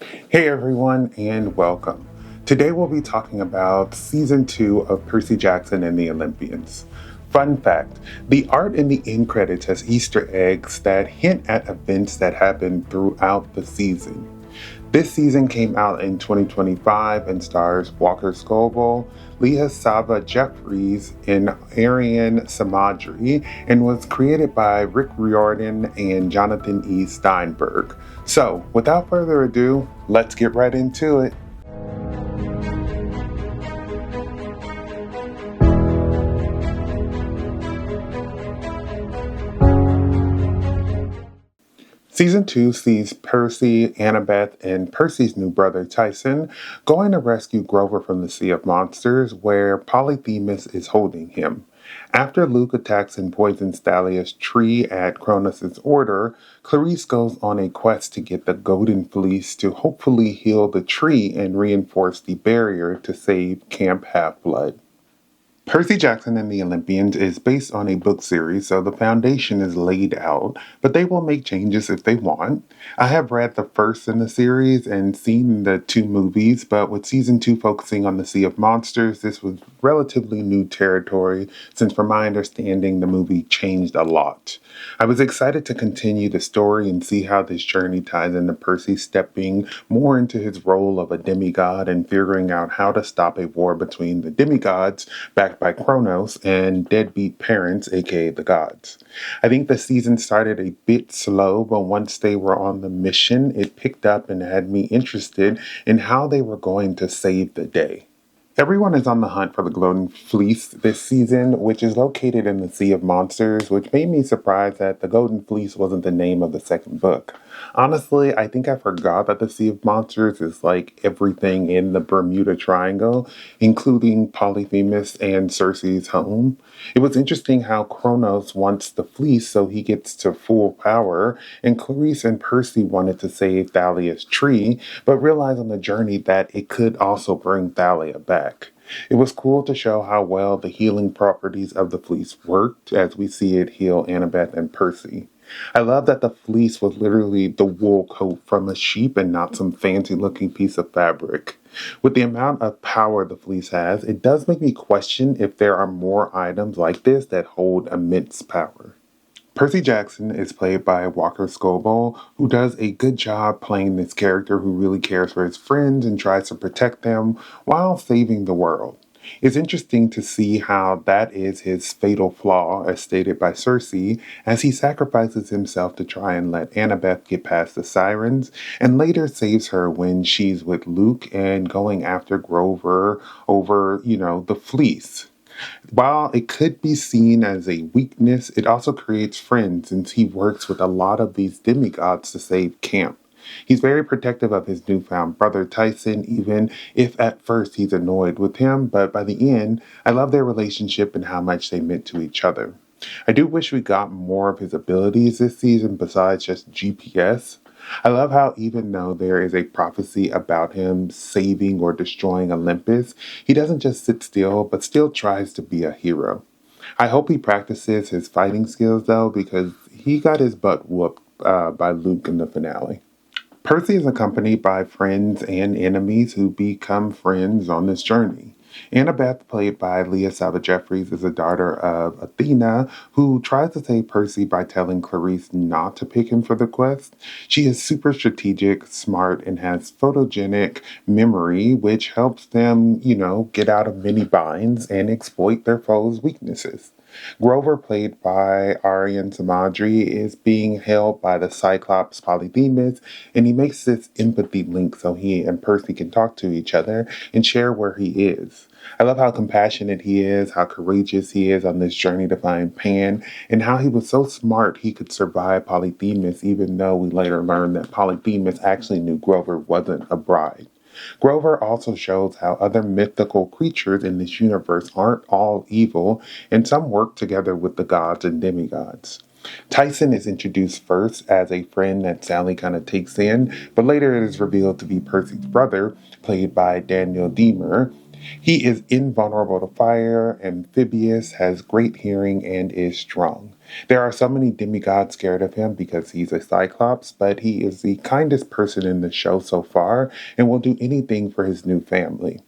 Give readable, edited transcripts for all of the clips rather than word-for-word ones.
Hey everyone, and welcome. Today we'll be talking about season 2 of Percy Jackson and the Olympians. Fun fact, the art in the end credits has Easter eggs that hint at events that happened throughout the season. This season came out in 2025 and stars Walker Scobell, Leah Sava Jeffreies, and Aryan Simhadri, and was created by Riordan and Jonathan E.Steinberg. So, without further ado, let's get right into it. Season 2 sees Percy, Annabeth, and Percy's new brother Tyson going to rescue Grover from the Sea of Monsters, where Polyphemus is holding him. After Luke attacks and poisons Thalia's tree at Cronus' order, Clarice goes on a quest to get the Golden Fleece to hopefully heal the tree and reinforce the barrier to save Camp Half-Blood. Percy Jackson and the Olympians is based on a book series, so the foundation is laid out, but they will make changes if they want. I have read the first in the series and seen the two movies, but with season 2 focusing on the Sea of Monsters, this was relatively new territory, since from my understanding, the movie changed a lot. I was excited to continue the story and see how this journey ties into Percy stepping more into his role of a demigod and figuring out how to stop a war between the demigods backed by Kronos and deadbeat parents, aka the gods. I think the season started a bit slow, but once they were on the mission, it picked up and had me interested in how they were going to save the day. Everyone is on the hunt for the Golden Fleece this season, which is located in the Sea of Monsters, which made me surprised that the Golden Fleece wasn't the name of the second book. Honestly, I think I forgot that the Sea of Monsters is like everything in the Bermuda Triangle, including Polyphemus and Circe's home. It was interesting how Kronos wants the fleece so he gets to full power, and Clarice and Percy wanted to save Thalia's tree, but realized on the journey that it could also bring Thalia back. It was cool to show how well the healing properties of the fleece worked as we see it heal Annabeth and Percy. I love that the fleece was literally the wool coat from a sheep and not some fancy looking piece of fabric. With the amount of power the fleece has, it does make me question if there are more items like this that hold immense power. Percy Jackson is played by Walker Scobell, who does a good job playing this character who really cares for his friends and tries to protect them while saving the world. It's interesting to see how that is his fatal flaw, as stated by Circe, as he sacrifices himself to try and let Annabeth get past the sirens, and later saves her when she's with Luke and going after Grover over, the fleece. While it could be seen as a weakness, it also creates friends since he works with a lot of these demigods to save camp. He's very protective of his newfound brother Tyson, even if at first he's annoyed with him, but by the end, I love their relationship and how much they meant to each other. I do wish we got more of his abilities this season besides just GPS. I love how even though there is a prophecy about him saving or destroying Olympus, he doesn't just sit still, but still tries to be a hero. I hope he practices his fighting skills though, because he got his butt whooped by Luke in the finale. Percy is accompanied by friends and enemies who become friends on this journey. Annabeth, played by Leah Sava Jeffreies, is the daughter of Athena, who tries to save Percy by telling Clarice not to pick him for the quest. She is super strategic, smart, and has photogenic memory, which helps them, get out of many binds and exploit their foes' weaknesses. Grover, played by Aryan Simhadri, is being held by the Cyclops Polyphemus, and he makes this empathy link so he and Percy can talk to each other and share where he is. I love how compassionate he is, how courageous he is on this journey to find Pan, and how he was so smart he could survive Polyphemus, even though we later learned that Polyphemus actually knew Grover wasn't a bride. Grover also shows how other mythical creatures in this universe aren't all evil, and some work together with the gods and demigods. Tyson is introduced first as a friend that Sally kind of takes in, but later it is revealed to be Percy's brother, played by Daniel Deemer. He is invulnerable to fire, amphibious, has great hearing, and is strong. There are so many demigods scared of him because he's a Cyclops, but he is the kindest person in the show so far and will do anything for his new family.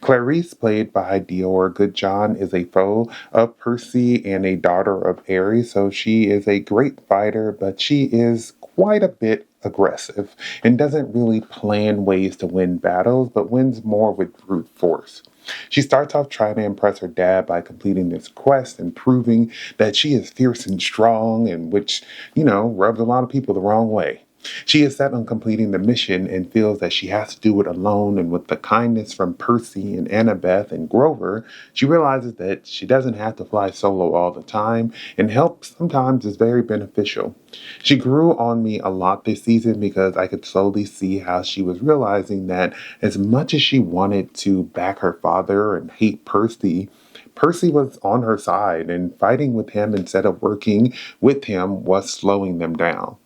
Clarice, played by Dior Goodjohn, is a foe of Percy and a daughter of Ares, so she is a great fighter, but she is quite a bit aggressive and doesn't really plan ways to win battles, but wins more with brute force. She starts off trying to impress her dad by completing this quest and proving that she is fierce and strong, and which, rubs a lot of people the wrong way. She is set on completing the mission and feels that she has to do it alone, and with the kindness from Percy and Annabeth and Grover, she realizes that she doesn't have to fly solo all the time, and help sometimes is very beneficial. She grew on me a lot this season because I could slowly see how she was realizing that as much as she wanted to back her father and hate Percy, Percy was on her side, and fighting with him instead of working with him was slowing them down.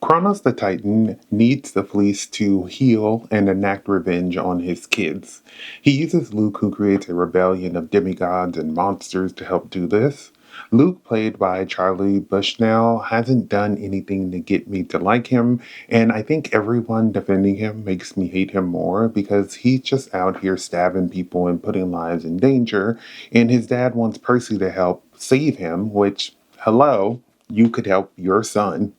Kronos the Titan needs the fleece to heal and enact revenge on his kids. He uses Luke, who creates a rebellion of demigods and monsters, to help do this. Luke, played by Charlie Bushnell, hasn't done anything to get me to like him, and I think everyone defending him makes me hate him more because he's just out here stabbing people and putting lives in danger, and his dad wants Percy to help save him, which, hello, you could help your son.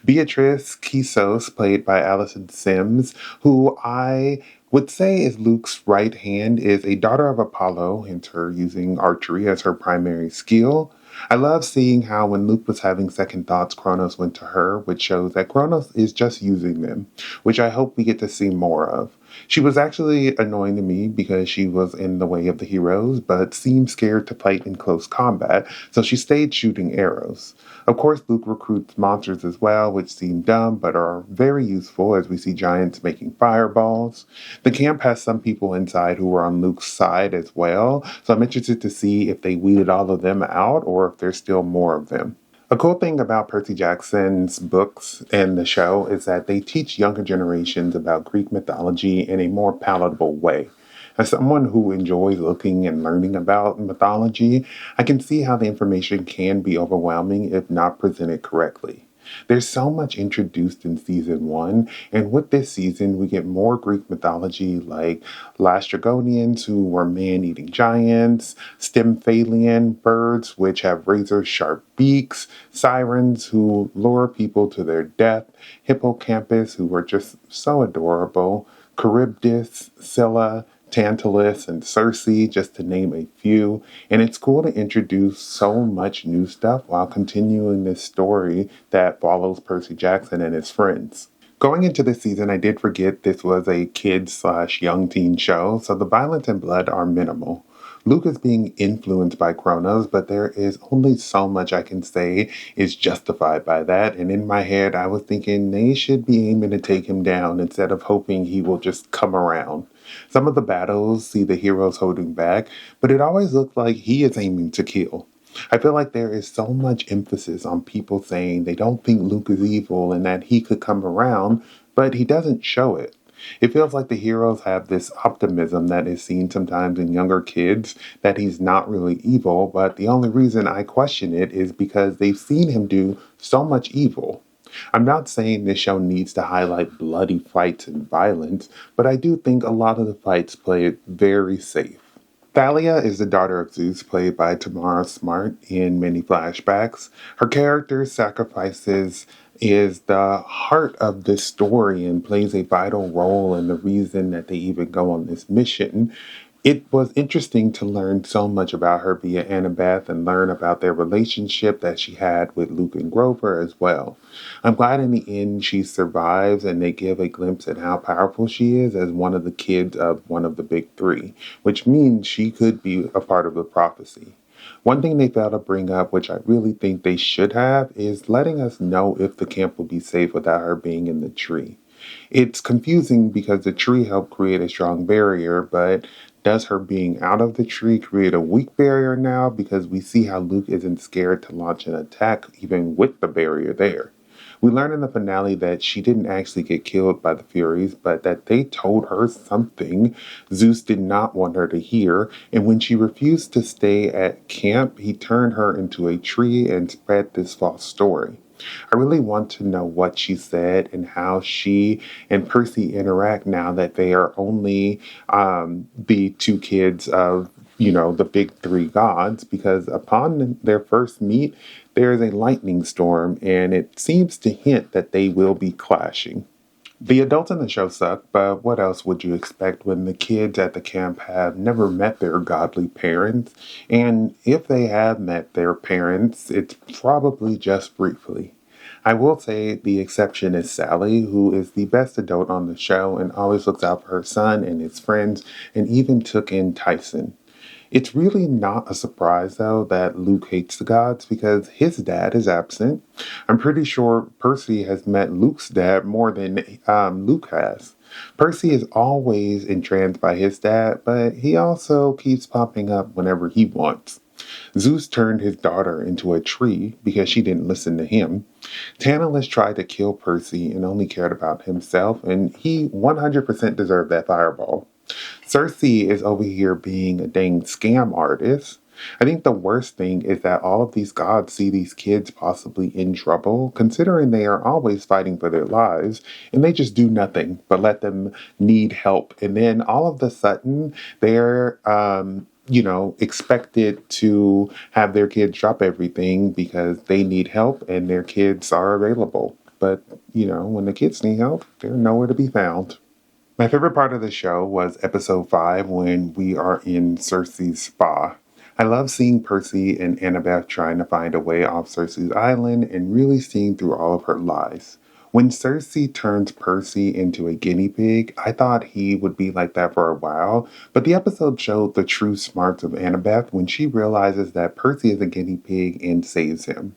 Beatrice Kisos, played by Allison Sims, who I would say is Luke's right hand, is a daughter of Apollo, hence her using archery as her primary skill. I love seeing how when Luke was having second thoughts, Kronos went to her, which shows that Kronos is just using them, which I hope we get to see more of. She was actually annoying to me because she was in the way of the heroes, but seemed scared to fight in close combat, so she stayed shooting arrows. Of course, Luke recruits monsters as well, which seem dumb but are very useful as we see giants making fireballs. The camp has some people inside who were on Luke's side as well, so I'm interested to see if they weeded all of them out or if there's still more of them. A cool thing about Percy Jackson's books and the show is that they teach younger generations about Greek mythology in a more palatable way. As someone who enjoys looking and learning about mythology, I can see how the information can be overwhelming if not presented correctly. There's so much introduced in season one, and with this season, we get more Greek mythology like Lastrygonians, who were man eating giants, Stymphalian birds, which have razor sharp beaks, sirens, who lure people to their death, hippocampus, who were just so adorable, Charybdis, Scylla, Tantalus, and Circe, just to name a few. And it's cool to introduce so much new stuff while continuing this story that follows Percy Jackson and his friends. Going into this season, I did forget this was a kid/young teen show, so the violence and blood are minimal. Luke is being influenced by Kronos, but there is only so much I can say is justified by that, and in my head I was thinking they should be aiming to take him down instead of hoping he will just come around. Some of the battles see the heroes holding back, but it always looks like he is aiming to kill. I feel like there is so much emphasis on people saying they don't think Luke is evil and that he could come around, but he doesn't show it. It feels like the heroes have this optimism that is seen sometimes in younger kids that he's not really evil, but the only reason I question it is because they've seen him do so much evil. I'm not saying this show needs to highlight bloody fights and violence, but I do think a lot of the fights play it very safe. Thalia is the daughter of Zeus, played by Tamara Smart in many flashbacks. Her character's sacrifices is the heart of this story and plays a vital role in the reason that they even go on this mission. It was interesting to learn so much about her via Annabeth and learn about their relationship that she had with Luke and Grover as well. I'm glad in the end she survives and they give a glimpse at how powerful she is as one of the kids of one of the big three, which means she could be a part of the prophecy. One thing they failed to bring up, which I really think they should have, is letting us know if the camp will be safe without her being in the tree. It's confusing because the tree helped create a strong barrier, but does her being out of the tree create a weak barrier now? Because we see how Luke isn't scared to launch an attack even with the barrier there. We learn in the finale that she didn't actually get killed by the Furies, but that they told her something Zeus did not want her to hear, and when she refused to stay at camp, he turned her into a tree and spread this false story. I really want to know what she said and how she and Percy interact now that they are only the two kids of, the big three gods, because upon their first meet, there is a lightning storm, and it seems to hint that they will be clashing. The adults in the show suck, but what else would you expect when the kids at the camp have never met their godly parents? And if they have met their parents, it's probably just briefly. I will say the exception is Sally, who is the best adult on the show and always looks out for her son and his friends, and even took in Tyson. It's really not a surprise, though, that Luke hates the gods because his dad is absent. I'm pretty sure Percy has met Luke's dad more than Luke has. Percy is always entranced by his dad, but he also keeps popping up whenever he wants. Zeus turned his daughter into a tree because she didn't listen to him. Tantalus tried to kill Percy and only cared about himself, and he 100% deserved that fireball. Cersei is over here being a dang scam artist. I think the worst thing is that all of these gods see these kids possibly in trouble, considering they are always fighting for their lives, and they just do nothing but let them need help. And then all of a sudden, they're, expected to have their kids drop everything because they need help and their kids are available. But, when the kids need help, they're nowhere to be found. My favorite part of the show was episode 5 when we are in Cersei's spa. I love seeing Percy and Annabeth trying to find a way off Cersei's island and really seeing through all of her lies. When Cersei turns Percy into a guinea pig, I thought he would be like that for a while, but the episode showed the true smarts of Annabeth when she realizes that Percy is a guinea pig and saves him.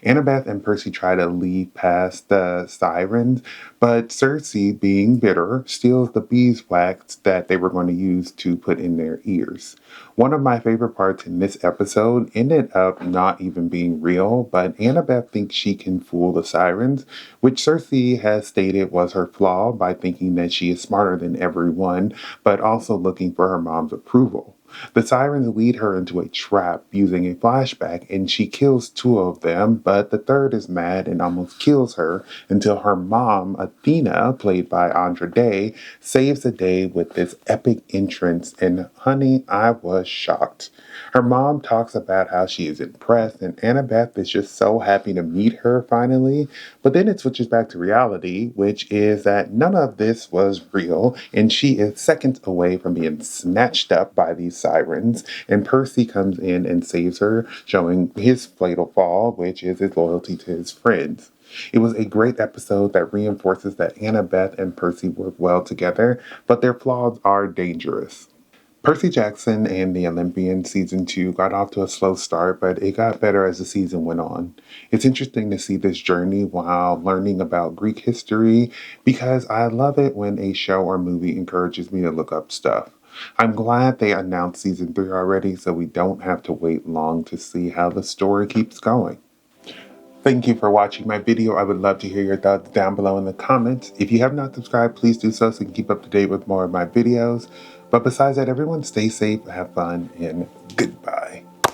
Annabeth and Percy try to leave past the sirens, but Cersei, being bitter, steals the beeswax that they were going to use to put in their ears. One of my favorite parts in this episode ended up not even being real, but Annabeth thinks she can fool the sirens, which Cersei has stated was her flaw by thinking that she is smarter than everyone, but also looking for her mom's approval. The sirens lead her into a trap using a flashback, and she kills 2 of them, but the third is mad and almost kills her until her mom, Athena, played by Andra Day, saves the day with this epic entrance, and honey, I was shocked. Her mom talks about how she is impressed, and Annabeth is just so happy to meet her finally, but then it switches back to reality, which is that none of this was real, and she is seconds away from being snatched up by these sirens, and Percy comes in and saves her, showing his fatal flaw, which is his loyalty to his friends. It was a great episode that reinforces that Annabeth and Percy work well together, but their flaws are dangerous. Percy Jackson and the Olympians season 2 got off to a slow start, but it got better as the season went on. It's interesting to see this journey while learning about Greek history because I love it when a show or movie encourages me to look up stuff. I'm glad they announced season 3 already so we don't have to wait long to see how the story keeps going. Thank you for watching my video. I would love to hear your thoughts down below in the comments. If you have not subscribed, please do so you can keep up to date with more of my videos. But besides that, everyone stay safe, have fun, and goodbye.